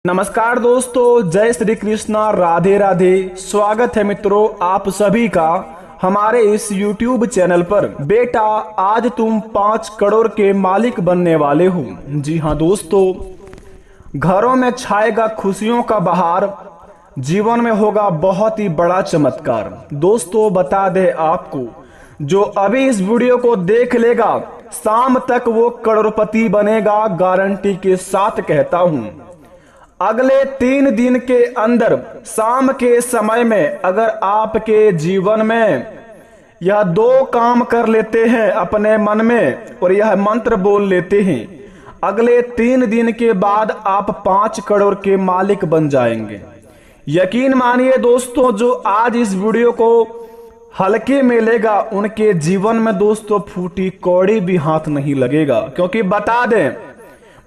नमस्कार दोस्तों, जय श्री कृष्णा, राधे राधे। स्वागत है मित्रों आप सभी का हमारे इस YouTube चैनल पर। बेटा आज तुम 5 करोड़ के मालिक बनने वाले हो। जी हाँ दोस्तों, घरों में छाएगा खुशियों का बहार, जीवन में होगा बहुत ही बड़ा चमत्कार। दोस्तों बता दे आपको, जो अभी इस वीडियो को देख लेगा शाम तक वो करोड़पति बनेगा, गारंटी के साथ कहता हूं। अगले 3 दिन के अंदर शाम के समय में अगर आपके जीवन में यह 2 काम कर लेते हैं अपने मन में और यह मंत्र बोल लेते हैं, अगले 3 दिन के बाद आप 5 करोड़ के मालिक बन जाएंगे। यकीन मानिए दोस्तों, जो आज इस वीडियो को हल्के में लेगा उनके जीवन में दोस्तों फूटी कौड़ी भी हाथ नहीं लगेगा। क्योंकि बता दें,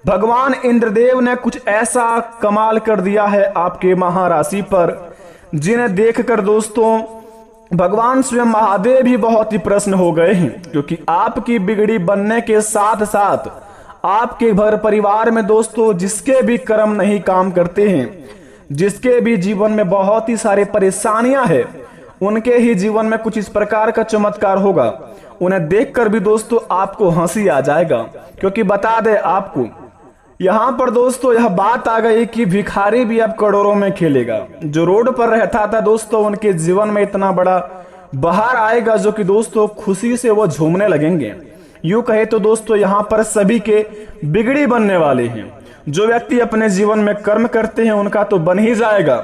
भगवान इंद्रदेव ने कुछ ऐसा कमाल कर दिया है आपके महाराशि पर, जिन्हें देखकर दोस्तों भगवान स्वयं महादेव भी बहुत ही प्रसन्न हो गए हैं। क्योंकि आपकी बिगड़ी बनने के साथ साथ आपके घर परिवार में दोस्तों जिसके भी कर्म नहीं काम करते हैं, जिसके भी जीवन में बहुत ही सारी परेशानियां हैं, उनके ही जीवन में कुछ इस प्रकार का चमत्कार होगा। उन्हें देखकर भी दोस्तों आपको हंसी आ जाएगा। क्योंकि बता दे आपको, यहाँ पर दोस्तों यह बात आ गई कि भिखारी भी अब करोड़ों में खेलेगा। जो रोड पर रहता था दोस्तों, उनके जीवन में इतना बड़ा बहार आएगा जो कि दोस्तों खुशी से वो झूमने लगेंगे। यूं कहे तो दोस्तों यहाँ पर सभी के बिगड़ी बनने वाले हैं। जो व्यक्ति अपने जीवन में कर्म करते हैं उनका तो बन ही जाएगा,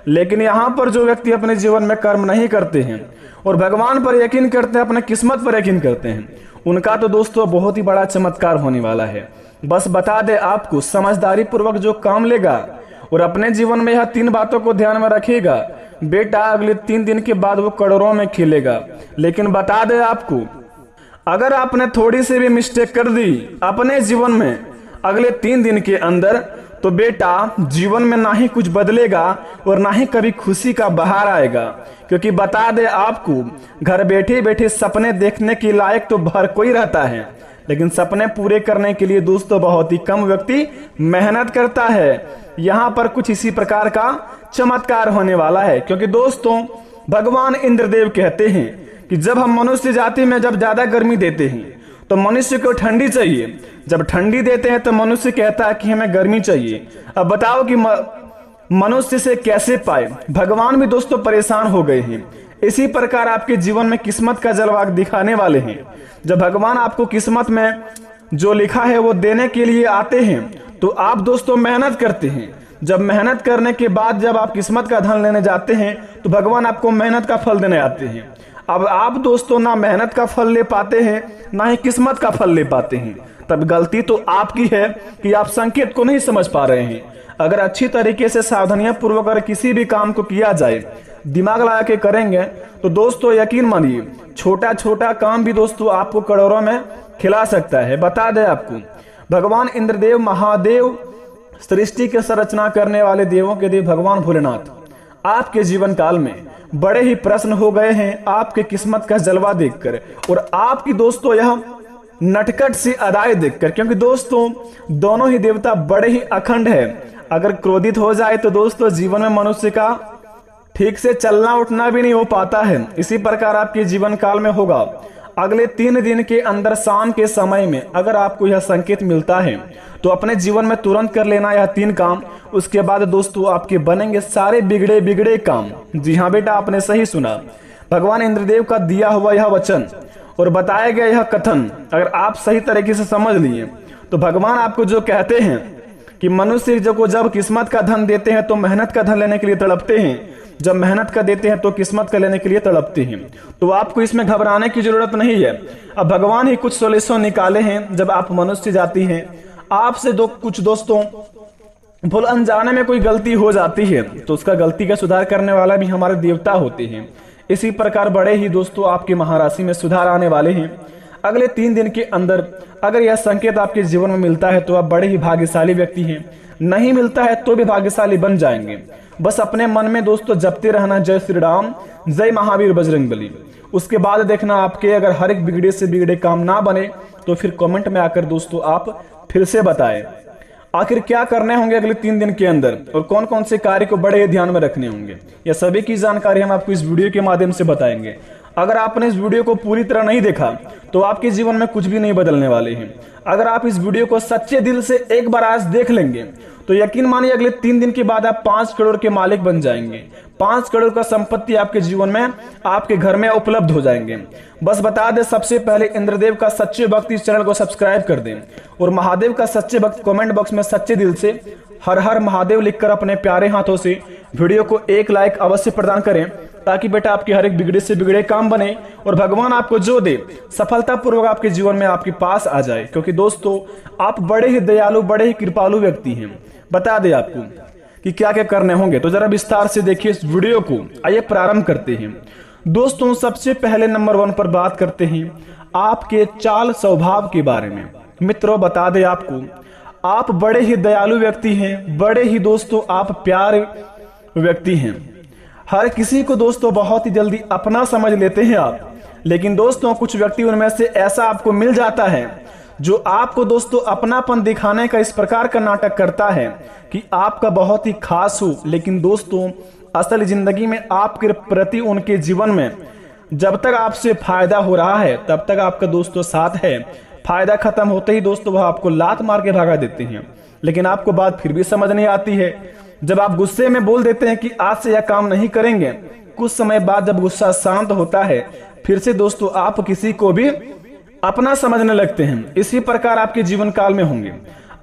लेकिन यहाँ पर जो व्यक्ति अपने जीवन में कर्म नहीं करते हैं और भगवान पर यकीन करते हैं, अपने किस्मत पर यकीन करते हैं, उनका तो दोस्तों बहुत ही बड़ा चमत्कार होने वाला है। बस बता दे आपको, समझदारी पूर्वक जो काम लेगा और अपने जीवन में यह 3 बातों को ध्यान में रखेगा, बेटा अगले 3 दिन के बाद वो करोड़ों में खेलेगा। लेकिन बता दे आपको, अगर आपने थोड़ी सी भी मिस्टेक कर दी अपने जीवन में अगले 3 दिन के अंदर, तो बेटा जीवन में ना ही कुछ बदलेगा और ना ही कभी खुशी का बहार आएगा। क्योंकि बता दे आपको, घर बैठे बैठे सपने देखने के लायक तो हर कोई रहता है, लेकिन सपने पूरे करने के लिए दोस्तों बहुत ही कम व्यक्ति मेहनत करता है। यहाँ पर कुछ इसी प्रकार का चमत्कार होने वाला है। क्योंकि दोस्तों भगवान इंद्रदेव कहते हैं कि जब हम मनुष्य जाति में जब ज्यादा गर्मी देते हैं तो मनुष्य को ठंडी चाहिए, जब ठंडी देते हैं तो मनुष्य कहता है कि हमें गर्मी चाहिए। अब बताओ कि मनुष्य से कैसे पाए? भगवान भी दोस्तों परेशान हो गए हैं। इसी प्रकार आपके जीवन में किस्मत का जलवा दिखाने वाले हैं। जब भगवान आपको किस्मत में जो लिखा है वो देने के लिए आते हैं तो आप दोस्तों मेहनत करते हैं। जब मेहनत करने के बाद जब आप किस्मत का धन लेने जाते हैं तो भगवान आपको मेहनत का फल देने आते हैं। अब आप दोस्तों ना मेहनत का फल ले पाते हैं, ना ही किस्मत का फल ले पाते हैं। तब गलती तो आपकी है कि आप संकेत को नहीं समझ पा रहे हैं। अगर अच्छी तरीके से सावधानियां पूर्वक अगर किसी भी काम को किया जाए, दिमाग लगा के करेंगे, तो दोस्तों यकीन मानिए छोटा छोटा काम भी दोस्तों आपको करोड़ों में खिला सकता है। बता दें आपको, भगवान इंद्रदेव महादेव, सृष्टि के संरचना करने वाले देवों के देव भगवान भोलेनाथ आपके जीवन काल में बड़े ही प्रसन्न हो गए हैं आपके किस्मत का जलवा देखकर और आपकी दोस्तों यह नटखट सी अदाएं देखकर। क्योंकि दोस्तों दोनों ही देवता बड़े ही अखंड है। अगर क्रोधित हो जाए तो दोस्तों जीवन में मनुष्य का ठीक से चलना उठना भी नहीं हो पाता है। इसी प्रकार आपके जीवन काल में होगा। अगले 3 दिन के अंदर शाम के समय में अगर आपको यह संकेत मिलता है तो अपने जीवन में तुरंत कर लेना यह 3 काम। उसके बाद दोस्तों आपके बनेंगे सारे बिगड़े बिगड़े काम। जी हाँ बेटा, आपने सही सुना। भगवान इंद्रदेव का दिया हुआ यह वचन और बताया गया यह कथन अगर आप सही तरीके से समझ लिए तो भगवान आपको जो कहते हैं कि मनुष्य को जब किस्मत का धन देते हैं तो मेहनत का धन लेने के लिए तड़पते हैं, जब मेहनत का देते हैं तो किस्मत का लेने के लिए तड़पते हैं। तो आपको इसमें घबराने की जरूरत नहीं है। अब भगवान ही कुछ सॉल्यूशन निकाले हैं। जब आप मनुष्य जाती हैं, आपसे कुछ दोस्तों भूल अनजाने में कोई गलती हो जाती है तो उसका गलती का सुधार करने वाला भी हमारे देवता होते हैं। इसी प्रकार बड़े ही दोस्तों आपकी महाराशि में सुधार आने वाले हैं। अगले 3 दिन के अंदर अगर यह संकेत आपके जीवन में मिलता है तो आप बड़े ही भाग्यशाली व्यक्ति हैं। नहीं मिलता है तो भी भाग्यशाली बन जाएंगे। बस अपने मन में दोस्तों जपते रहना जय श्री राम, जय महावीर बजरंगबली। उसके बाद देखना आपके अगर हर एक बिगड़े से बिगड़े काम ना बने तो फिर कमेंट में आकर दोस्तों आप फिर से बताएं। आखिर क्या करने होंगे अगले 3 दिन के अंदर और कौन कौन से कार्य को बड़े ध्यान में रखने होंगे, यह सभी की जानकारी हम आपको इस वीडियो के माध्यम से बताएंगे। अगर आपने इस वीडियो को पूरी तरह नहीं देखा तो आपके जीवन में कुछ भी नहीं बदलने वाले हैं। अगर आप इस वीडियो को सच्चे दिल से एक बार आज देख लेंगे तो यकीन मानिए अगले 3 दिन के बाद आप 5 करोड़ के मालिक बन जाएंगे। 5 करोड़ का संपत्ति आपके जीवन में, आपके घर में उपलब्ध हो जाएंगे। बस बता दें, सबसे पहले इंद्रदेव का सच्चे भक्त इस चैनल को सब्सक्राइब कर दें और महादेव का सच्चे भक्त कमेंट बॉक्स में सच्चे दिल से हर हर महादेव लिखकर अपने प्यारे हाथों से वीडियो को एक लाइक अवश्य प्रदान करें, ताकि बेटा आपके हर एक बिगड़े से बिगड़े काम बने और भगवान आपको जो दे सफलतापूर्वक आपके जीवन में आपके पास आ जाए। क्योंकि दोस्तों, आप बड़े ही दयालु, बड़े ही कृपालु व्यक्ति हैं। बता दें आपको कि क्या क्या करने होंगे, तो जरा विस्तार से देखिए इस वीडियो को। आइए प्रारंभ करते हैं। दोस्तों, सबसे पहले नंबर 1 पर बात करते हैं आपके चाल स्वभाव के बारे में। मित्रों, बता दें आपको, आप बड़े ही दयालु व्यक्ति हैं, बड़े ही दोस्तों आप प्यारे व्यक्ति हैं। हर किसी को दोस्तों बहुत ही जल्दी अपना समझ लेते हैं आप, लेकिन दोस्तों कुछ व्यक्ति उनमें से ऐसा आपको मिल जाता है जो आपको दोस्तों अपनापन दिखाने का इस प्रकार का नाटक करता है कि आपका बहुत ही खास हो, लेकिन दोस्तों असल जिंदगी में आपके प्रति उनके जीवन में जब तक आपसे फायदा हो रहा है तब तक आपका दोस्तों साथ है। फायदा खत्म होते ही दोस्तों वह आपको लात मार के भगा देते हैं, लेकिन आपको बात फिर भी समझ नहीं आती है। जब आप गुस्से में बोल देते हैं कि आज से यह काम नहीं करेंगे, कुछ समय बाद जब गुस्सा शांत होता है फिर से दोस्तों आप किसी को भी अपना समझने लगते हैं। इसी प्रकार आपके जीवन काल में होंगे।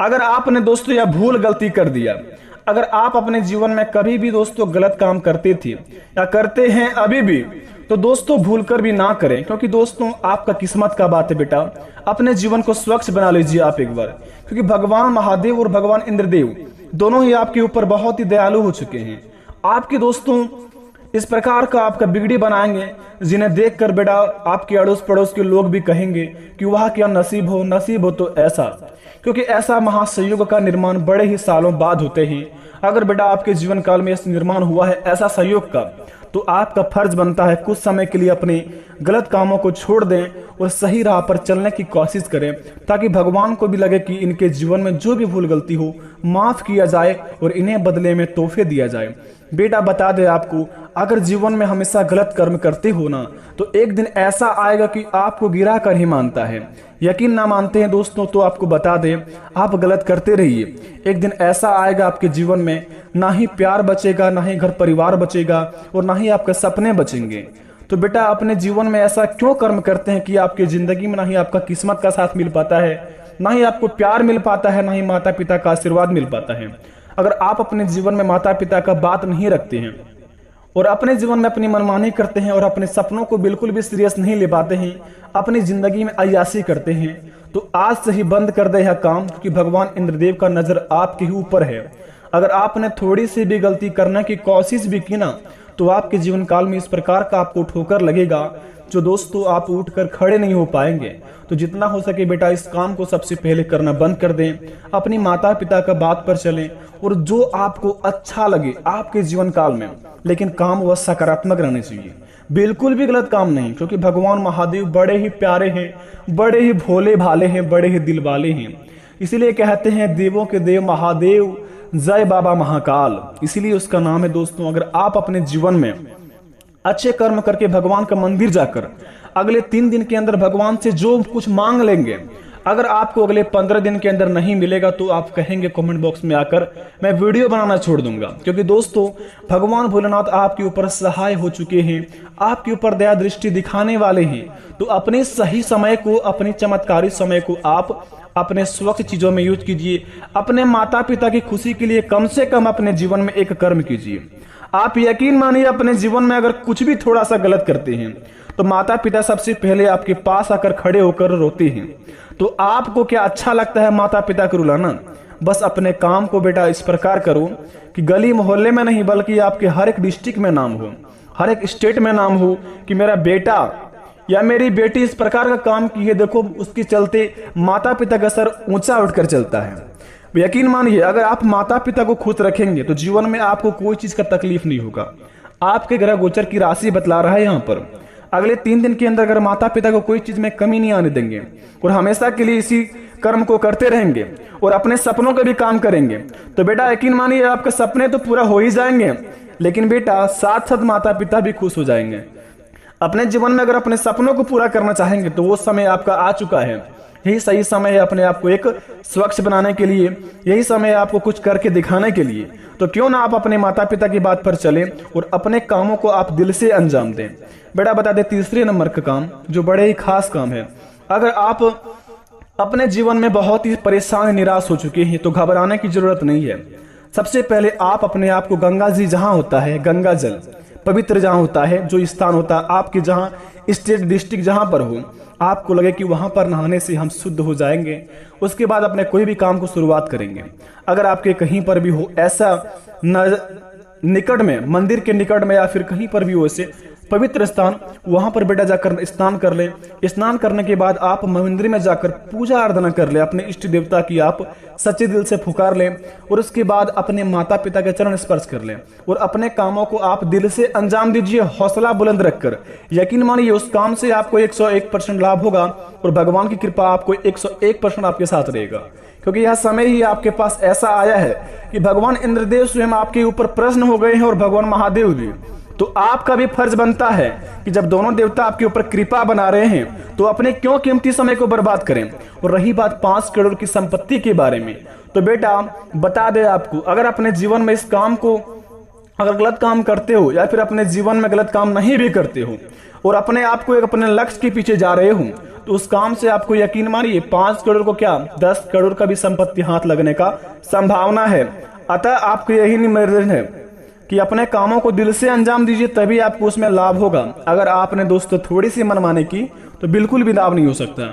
अगर आपने दोस्तों यह भूल गलती कर दिया, अगर आप अपने जीवन में कभी भी दोस्तों गलत काम करते थे या करते हैं अभी भी, तो दोस्तों भूल कर भी ना करें, क्योंकि दोस्तों आपका किस्मत का बात है बेटा। अपने जीवन को स्वच्छ बना लीजिए आप एक बार, क्योंकि भगवान महादेव और भगवान इंद्रदेव दोनों ही आपके ऊपर बहुत ही दयालु हो चुके हैं। आपके दोस्तों इस प्रकार का आपका बिगड़ी बनाएंगे जिन्हें देखकर बेटा आपके अड़ोस पड़ोस के लोग भी कहेंगे कि वाह क्या नसीब हो तो ऐसा, क्योंकि ऐसा महासंयोग का निर्माण बड़े ही सालों बाद होते हैं। अगर बेटा आपके जीवन काल में ऐसा निर्माण हुआ है ऐसा संयोग का, तो आपका फर्ज बनता है कुछ समय के लिए अपने गलत कामों को छोड़ दें और सही राह पर चलने की कोशिश करें, ताकि भगवान को भी लगे कि इनके जीवन में जो भी भूल गलती हो माफ किया जाए और इन्हें बदले में तोहफे दिया जाए। बेटा बता दे आपको, अगर जीवन में हमेशा गलत कर्म करते हो ना, तो एक दिन ऐसा आएगा कि आपको गिरा कर ही मानता है। यकीन ना मानते हैं दोस्तों तो आपको बता दें, आप गलत करते रहिए। एक दिन ऐसा आएगा आपके जीवन में ना ही प्यार बचेगा, ना ही घर परिवार बचेगा और ना ही आपके सपने बचेंगे। तो बेटा अपने जीवन में ऐसा क्यों कर्म करते हैं कि आपकी जिंदगी में ना ही आपका किस्मत का साथ मिल पाता है, ना ही आपको प्यार मिल पाता है, ना ही माता पिता का आशीर्वाद मिल पाता है। अगर आप अपने जीवन में माता पिता का बात नहीं रखते हैं और अपने जीवन में अपनी मनमानी करते हैं और अपने सपनों को बिल्कुल भी सीरियस नहीं ले पाते हैं, अपनी जिंदगी में अय्यासी करते हैं, तो आज से ही बंद कर दे यह काम, क्योंकि भगवान इंद्रदेव का नजर आपके ही ऊपर है। अगर आपने थोड़ी सी भी गलती करने की कोशिश भी की ना, तो आपके जीवन काल में इस प्रकार का आपको ठोकर लगेगा जो दोस्तों आप उठकर खड़े नहीं हो पाएंगे। तो जितना हो सके बेटा इस काम को सबसे पहले करना बंद कर दें, अपनी माता पिता का बात पर चलें और जो आपको अच्छा लगे आपके जीवन काल में, लेकिन काम वह सकारात्मक रहने चाहिए, बिल्कुल भी गलत काम नहीं। क्योंकि भगवान महादेव बड़े ही प्यारे हैं, बड़े ही भोले भाले हैं, बड़े ही दिल वाले हैं। इसीलिए कहते हैं देवों के देव महादेव, जय बाबा महाकाल, इसीलिए उसका नाम है। दोस्तों अगर आप अपने जीवन में अच्छे कर्म करके भगवान का मंदिर जाकर अगले 3 दिन के अंदर भगवान से जो कुछ मांग लेंगे, अगर आपको अगले 15 दिन के अंदर नहीं मिलेगा तो आप कहेंगे कमेंट बॉक्स में आकर मैं वीडियो बनाना छोड़ दूंगा। क्योंकि दोस्तों भगवान भोलेनाथ आपके ऊपर सहाय हो चुके हैं, आपके ऊपर दया दृष्टि दिखाने वाले हैं। तो अपने सही समय को, अपनी चमत्कारी समय को आप अपने स्वच्छ चीजों में यूज कीजिए। अपने माता पिता की खुशी के लिए कम से कम अपने जीवन में एक कर्म कीजिए। आप यकीन मानिए अपने जीवन में अगर कुछ भी थोड़ा सा गलत करते हैं तो माता पिता सबसे पहले आपके पास आकर खड़े होकर रोते हैं। तो आपको क्या अच्छा लगता है माता पिता को रुलाना? बस अपने काम को बेटा इस प्रकार करो कि गली मोहल्ले में नहीं बल्कि आपके हर एक डिस्ट्रिक्ट में नाम हो, हर एक स्टेट में नाम हो कि मेरा बेटा या मेरी बेटी इस प्रकार का काम की है, देखो उसके चलते माता पिता का सर ऊंचा उठकर चलता है। यकीन मानिए अगर आप माता पिता को खुश रखेंगे तो जीवन में आपको कोई चीज का तकलीफ नहीं होगा। आपके ग्रह गोचर की राशि बतला रहा है यहाँ पर, अगले 3 दिन के अंदर अगर माता पिता को कोई चीज में कमी नहीं आने देंगे और हमेशा के लिए इसी कर्म को करते रहेंगे और अपने सपनों का भी काम करेंगे, तो बेटा यकीन मानिए आपके सपने तो पूरा हो ही जाएंगे, लेकिन बेटा साथ साथ माता पिता भी खुश हो जाएंगे। अपने जीवन में अगर अपने सपनों को पूरा करना चाहेंगे तो वो समय आपका आ चुका है। यही सही समय है अपने आप को एक स्वच्छ बनाने के लिए, यही समय है आपको कुछ करके दिखाने के लिए। तो क्यों ना आप अपने माता पिता की बात पर चलें और अपने कामों को आप दिल से अंजाम दें। बेटा बता दे तीसरे नंबर का काम जो बड़े ही खास काम है। अगर आप अपने जीवन में बहुत ही परेशान निराश हो चुके हैं तो घबराने की जरूरत नहीं है। सबसे पहले आप अपने आप को गंगा जी जहां होता है, गंगा जल पवित्र जहां होता है, जो स्थान होता है आपके जहां स्टेट डिस्ट्रिक्ट जहां पर हो, आपको लगे कि वहां पर नहाने से हम शुद्ध हो जाएंगे, उसके बाद अपने कोई भी काम को शुरुआत करेंगे। अगर आपके कहीं पर भी हो ऐसा निकट में, मंदिर के निकट में या फिर कहीं पर भी हो ऐसे पवित्र स्थान, वहां पर बेटा जाकर स्नान कर ले। स्नान करने के बाद आप मंदिर में जाकर पूजा आराधना कर ले, अपने इष्ट देवता की आप सच्चे दिल से पुकार ले और उसके बाद अपने माता पिता के चरण स्पर्श कर ले और अपने कामों को आप दिल से अंजाम दीजिए, हौसला बुलंद रखकर। यकीन मानिए उस काम से आपको 101% लाभ होगा और भगवान की कृपा आपको 101% आपके साथ रहेगा, क्योंकि यह समय ही आपके पास ऐसा आया है कि भगवान इंद्रदेव स्वयं आपके ऊपर प्रसन्न हो गए हैं और भगवान महादेव भी। तो आपका भी फर्ज बनता है कि जब दोनों देवता आपके ऊपर कृपा बना रहे हैं तो अपने क्यों कीमती समय को बर्बाद करें। और रही बात 5 करोड़ की संपत्ति के बारे में, तो बेटा बता दे आपको, अगर अपने जीवन में इस काम को अगर गलत काम करते हो या फिर अपने जीवन में गलत काम नहीं भी करते हो और अपने आप को एक अपने लक्ष्य के पीछे जा रहे हो, तो उस काम से आपको यकीन मानिए 5 करोड़ को क्या 10 करोड़ का भी संपत्ति हाथ लगने का संभावना है। अतः आपको यही निवेदन है कि अपने कामों को दिल से अंजाम दीजिए, तभी आपको उसमें लाभ होगा। अगर आपने दोस्तों थोड़ी सी मनमानी की तो बिल्कुल भी लाभ नहीं हो सकता,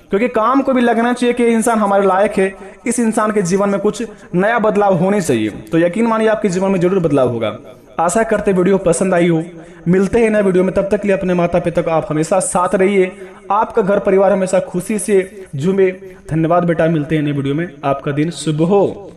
क्योंकि काम को भी लगना चाहिए कि इंसान हमारे लायक है, इस इंसान के जीवन में कुछ नया बदलाव होने चाहिए। तो यकीन मानिए आपके जीवन में जरूर बदलाव होगा। आशा करते वीडियो पसंद आई हो। मिलते हैं नए वीडियो में, तब तक के लिए अपने माता पिता को आप हमेशा साथ रहिए, आपका घर परिवार हमेशा खुशी से झूमे। धन्यवाद बेटा, मिलते हैं नए वीडियो में, आपका दिन शुभ हो।